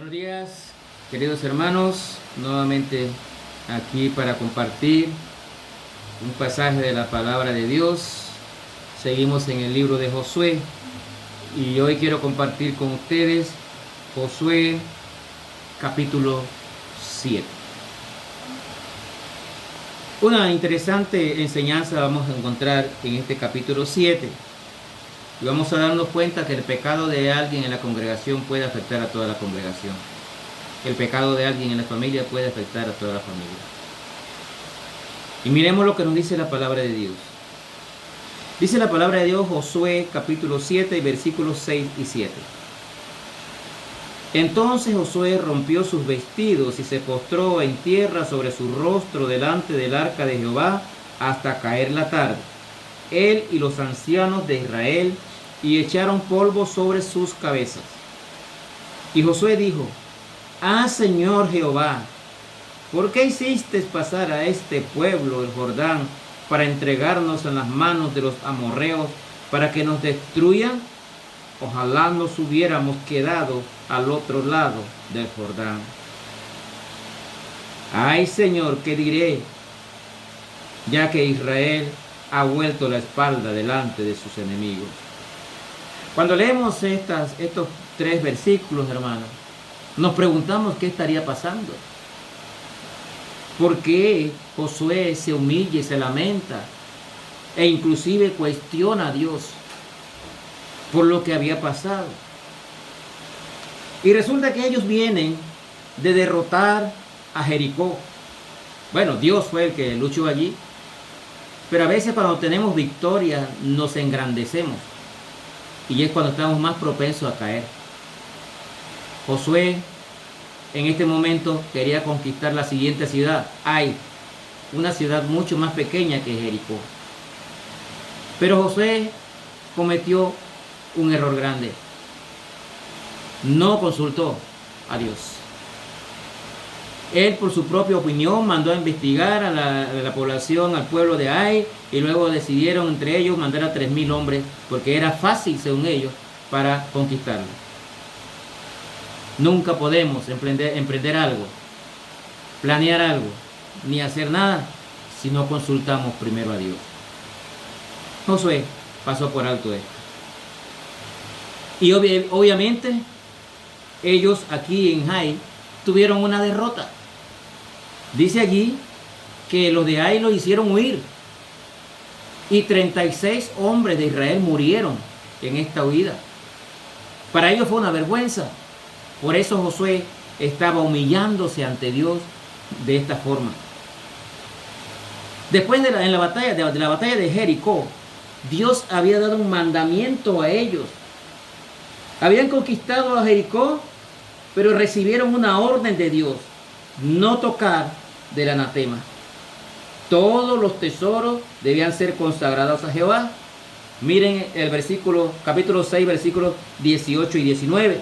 Buenos días, queridos hermanos, nuevamente aquí para compartir un pasaje de la palabra de Dios. Seguimos en el libro de Josué y hoy quiero compartir con ustedes Josué capítulo 7. Una interesante enseñanza vamos a encontrar en este capítulo 7. Y vamos a darnos cuenta que el pecado de alguien en la congregación puede afectar a toda la congregación. El pecado de alguien en la familia puede afectar a toda la familia. Y miremos lo que nos dice la palabra de Dios. Dice la palabra de Dios, Josué capítulo 7, versículos 6 y 7. Entonces Josué rompió sus vestidos y se postró en tierra sobre su rostro delante del arca de Jehová hasta caer la tarde, él y los ancianos de Israel, y echaron polvo sobre sus cabezas. Y Josué dijo: Señor Jehová, ¿por qué hiciste pasar a este pueblo el Jordán para entregarnos en las manos de los amorreos para que nos destruyan? Ojalá nos hubiéramos quedado al otro lado del Jordán. Ay, Señor, ¿qué diré? Ya que Israel ha vuelto la espalda delante de sus enemigos. Cuando leemos estos tres versículos, hermanos, nos preguntamos qué estaría pasando. ¿Por qué Josué se humilla y se lamenta e inclusive cuestiona a Dios por lo que había pasado? Y resulta que ellos vienen de derrotar a Jericó. Bueno, Dios fue el que luchó allí, pero a veces cuando tenemos victoria nos engrandecemos y es cuando estamos más propensos a caer. Josué en este momento quería conquistar la siguiente ciudad, Ai, una ciudad mucho más pequeña que Jericó. Pero Josué cometió un error grande. No consultó a Dios. Él, por su propia opinión, mandó a investigar a la población, al pueblo de Ai, y luego decidieron entre ellos mandar a 3,000 hombres, porque era fácil, según ellos, para conquistarlo. Nunca podemos emprender algo, planear algo, ni hacer nada, si no consultamos primero a Dios. Josué pasó por alto esto. Y obviamente, ellos aquí en Ai tuvieron una derrota. Dice allí que los de Ai lo hicieron huir. Y 36 hombres de Israel murieron en esta huida. Para ellos fue una vergüenza. Por eso Josué estaba humillándose ante Dios de esta forma. Después de la batalla de Jericó, Dios había dado un mandamiento a ellos. Habían conquistado a Jericó, pero recibieron una orden de Dios: no tocar del anatema. Todos los tesoros debían ser consagrados a Jehová. Miren el capítulo 6, versículos 18 y 19.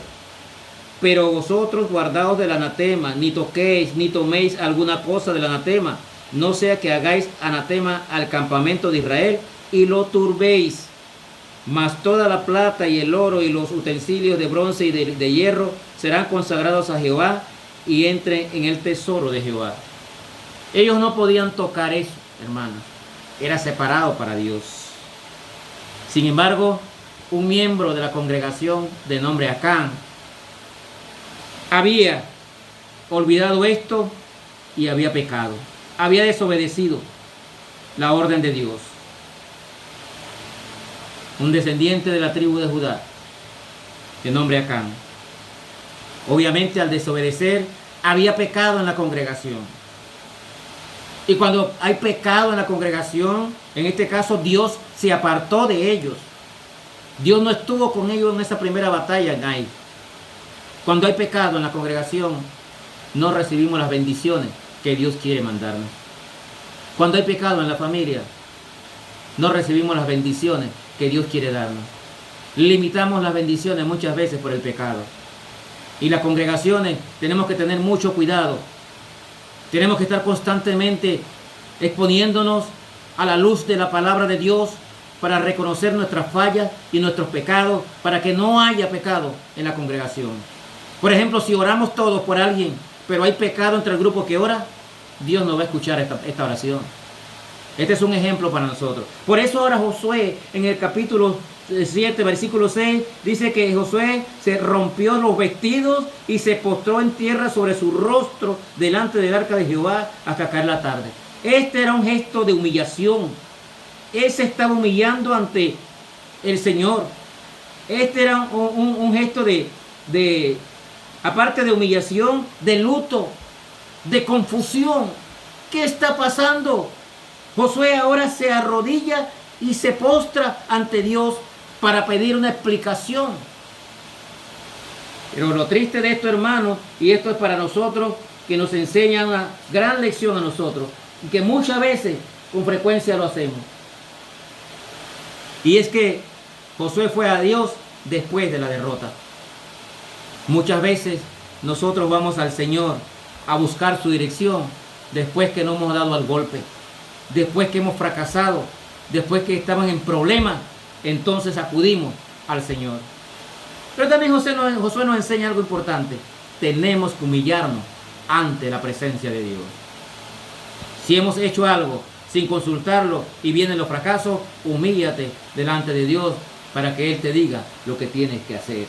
Pero vosotros guardaos del anatema, ni toquéis, ni toméis alguna cosa del anatema, no sea que hagáis anatema al campamento de Israel y lo turbéis. Mas toda la plata y el oro y los utensilios de bronce y de hierro serán consagrados a Jehová y entren en el tesoro de Jehová. Ellos no podían tocar eso, hermanos. Era separado para Dios. Sin embargo, un miembro de la congregación de nombre Acán había olvidado esto y había pecado. Había desobedecido la orden de Dios. Un descendiente de la tribu de Judá, de nombre Acán. Obviamente, al desobedecer, había pecado en la congregación. Y cuando hay pecado en la congregación, en este caso Dios se apartó de ellos. Dios no estuvo con ellos en esa primera batalla en Ai. Cuando hay pecado en la congregación, no recibimos las bendiciones que Dios quiere mandarnos. Cuando hay pecado en la familia, no recibimos las bendiciones que Dios quiere darnos. Limitamos las bendiciones muchas veces por el pecado. Y las congregaciones tenemos que tener mucho cuidado. Tenemos que estar constantemente exponiéndonos a la luz de la palabra de Dios para reconocer nuestras fallas y nuestros pecados, para que no haya pecado en la congregación. Por ejemplo, si oramos todos por alguien, pero hay pecado entre el grupo que ora, Dios no va a escuchar esta oración. Este es un ejemplo para nosotros. Por eso ahora Josué, en el capítulo 7, versículo 6, dice que Josué se rompió los vestidos y se postró en tierra sobre su rostro delante del arca de Jehová hasta caer la tarde. Este era un gesto de humillación. Él se estaba humillando ante el Señor. Este era un gesto aparte de humillación, de luto, de confusión. ¿Qué está pasando? Josué ahora se arrodilla y se postra ante Dios para pedir una explicación. Pero lo triste de esto, hermanos, y esto es para nosotros, que nos enseña una gran lección a nosotros, y que muchas veces, con frecuencia lo hacemos. Y es que Josué fue a Dios después de la derrota. Muchas veces nosotros vamos al Señor a buscar su dirección después que no hemos dado al golpe, después que hemos fracasado, después que estaban en problemas, entonces acudimos al Señor. Pero también Josué nos enseña algo importante. Tenemos que humillarnos ante la presencia de Dios. Si hemos hecho algo sin consultarlo y vienen los fracasos, humíllate delante de Dios para que Él te diga lo que tienes que hacer.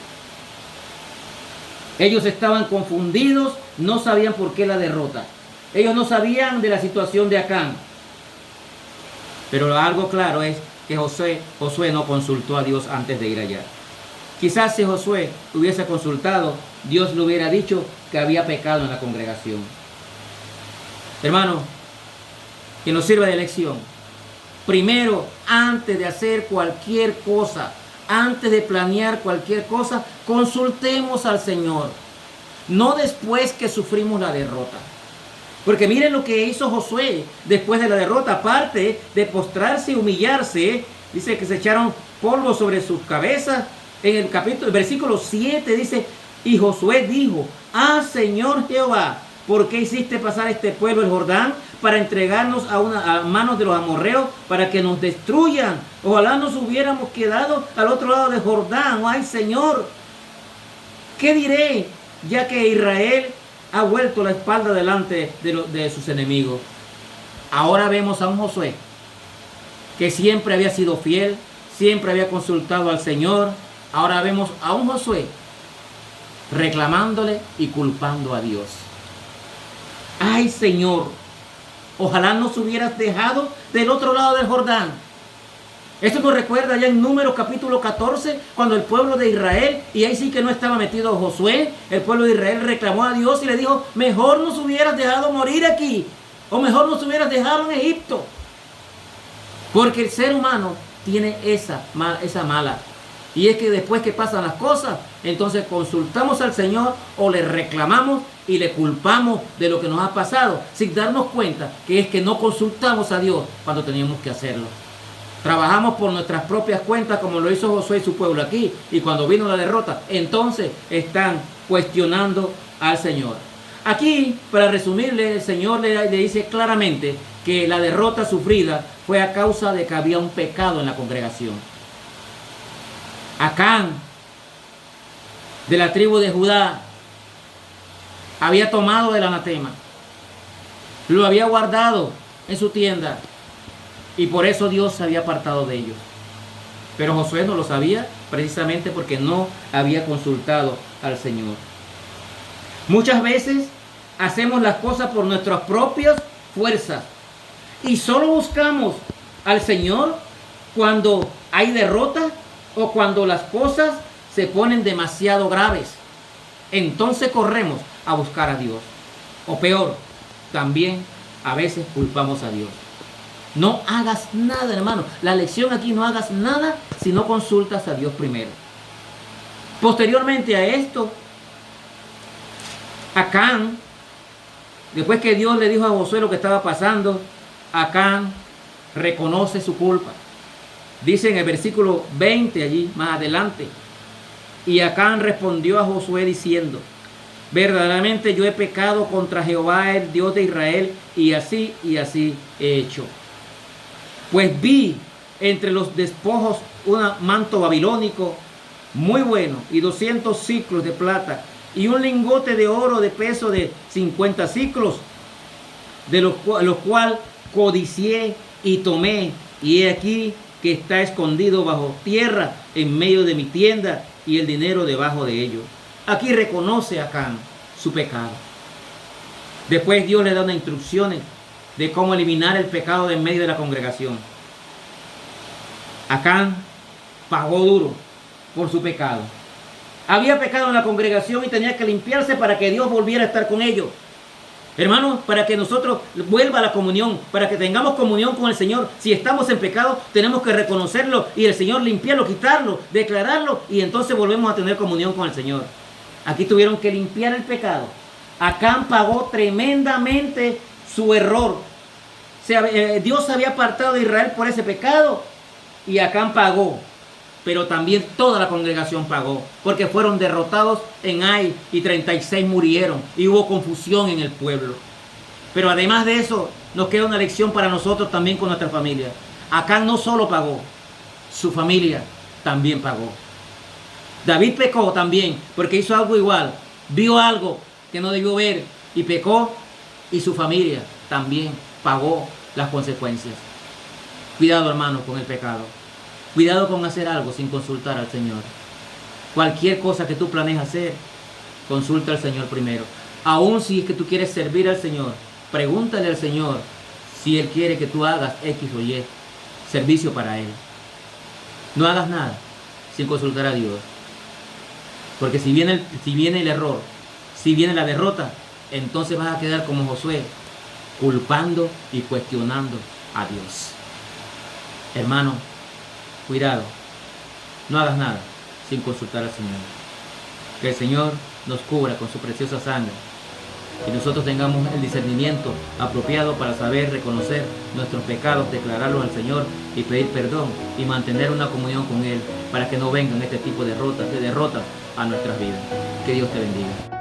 Ellos estaban confundidos, no sabían por qué la derrota. Ellos no sabían de la situación de Acán. Pero algo claro es que Josué no consultó a Dios antes de ir allá. Quizás si Josué hubiese consultado, Dios le hubiera dicho que había pecado en la congregación. Hermano, que nos sirva de lección. Primero, antes de hacer cualquier cosa, antes de planear cualquier cosa, consultemos al Señor. No después que sufrimos la derrota. Porque miren lo que hizo Josué después de la derrota. Aparte de postrarse y humillarse, dice que se echaron polvo sobre sus cabezas. En el versículo 7 dice, y Josué dijo, Señor Jehová, ¿por qué hiciste pasar este pueblo el Jordán para entregarnos a manos de los amorreos para que nos destruyan? Ojalá nos hubiéramos quedado al otro lado de Jordán. ¡Ay, Señor! ¿Qué diré? Ya que Israel ha vuelto la espalda delante de sus enemigos. Ahora vemos a un Josué que siempre había sido fiel, siempre había consultado al Señor. Ahora vemos a un Josué reclamándole y culpando a Dios. ¡Ay, Señor! Ojalá nos hubieras dejado del otro lado del Jordán. Esto nos recuerda ya en Números capítulo 14, cuando el pueblo de Israel, y ahí sí que no estaba metido Josué, el pueblo de Israel reclamó a Dios y le dijo, mejor nos hubieras dejado morir aquí, o mejor nos hubieras dejado en Egipto. Porque el ser humano tiene esa mala. Y es que después que pasan las cosas, entonces consultamos al Señor o le reclamamos y le culpamos de lo que nos ha pasado, sin darnos cuenta que es que no consultamos a Dios cuando teníamos que hacerlo. Trabajamos por nuestras propias cuentas como lo hizo Josué y su pueblo aquí. Y cuando vino la derrota, entonces están cuestionando al Señor. Aquí, para resumirle, el Señor le dice claramente que la derrota sufrida fue a causa de que había un pecado en la congregación. Acán, de la tribu de Judá, había tomado del anatema, lo había guardado en su tienda y por eso Dios se había apartado de ellos. Pero Josué no lo sabía precisamente porque no había consultado al Señor. Muchas veces hacemos las cosas por nuestras propias fuerzas y solo buscamos al Señor cuando hay derrota o cuando las cosas se ponen demasiado graves. Entonces corremos a buscar a Dios. O peor, también a veces culpamos a Dios. No hagas nada, hermano. La lección aquí, no hagas nada si no consultas a Dios primero. Posteriormente a esto, Acán, después que Dios le dijo a Josué lo que estaba pasando, Acán reconoce su culpa. Dice en el versículo 20 allí, más adelante, y Acán respondió a Josué diciendo, verdaderamente yo he pecado contra Jehová, el Dios de Israel, y así he hecho. Pues vi entre los despojos un manto babilónico muy bueno y 200 siclos de plata y un lingote de oro de peso de 50 siclos, de los cual codicié y tomé, y he aquí que está escondido bajo tierra en medio de mi tienda, y el dinero debajo de ellos. Aquí reconoce Acán su pecado. Después Dios le da unas instrucciones de cómo eliminar el pecado de en medio de la congregación. Acán pagó duro por su pecado. Había pecado en la congregación y tenía que limpiarse para que Dios volviera a estar con ellos. Hermanos, para que nosotros vuelva a la comunión, para que tengamos comunión con el Señor, si estamos en pecado, tenemos que reconocerlo y el Señor limpiarlo, quitarlo, declararlo, y entonces volvemos a tener comunión con el Señor. Aquí tuvieron que limpiar el pecado. Acán pagó tremendamente su error. Dios se había apartado de Israel por ese pecado y Acán pagó. Pero también toda la congregación pagó, porque fueron derrotados en Ai y 36 murieron y hubo confusión en el pueblo. Pero además de eso, nos queda una lección para nosotros también con nuestra familia. Acán no solo pagó, su familia también pagó. David pecó también, porque hizo algo igual, vio algo que no debió ver y pecó, y su familia también pagó las consecuencias. Cuidado, hermanos, con el pecado. Cuidado con hacer algo sin consultar al Señor. Cualquier cosa que tú planees hacer, consulta al Señor primero. Aún si es que tú quieres servir al Señor, pregúntale al Señor si Él quiere que tú hagas X o Y servicio para Él. No hagas nada sin consultar a Dios. Porque si viene el error, si viene la derrota, entonces vas a quedar como Josué, culpando y cuestionando a Dios. Hermano, cuidado, no hagas nada sin consultar al Señor. Que el Señor nos cubra con su preciosa sangre y nosotros tengamos el discernimiento apropiado para saber reconocer nuestros pecados, declararlos al Señor y pedir perdón y mantener una comunión con Él para que no vengan este tipo de derrotas a nuestras vidas. Que Dios te bendiga.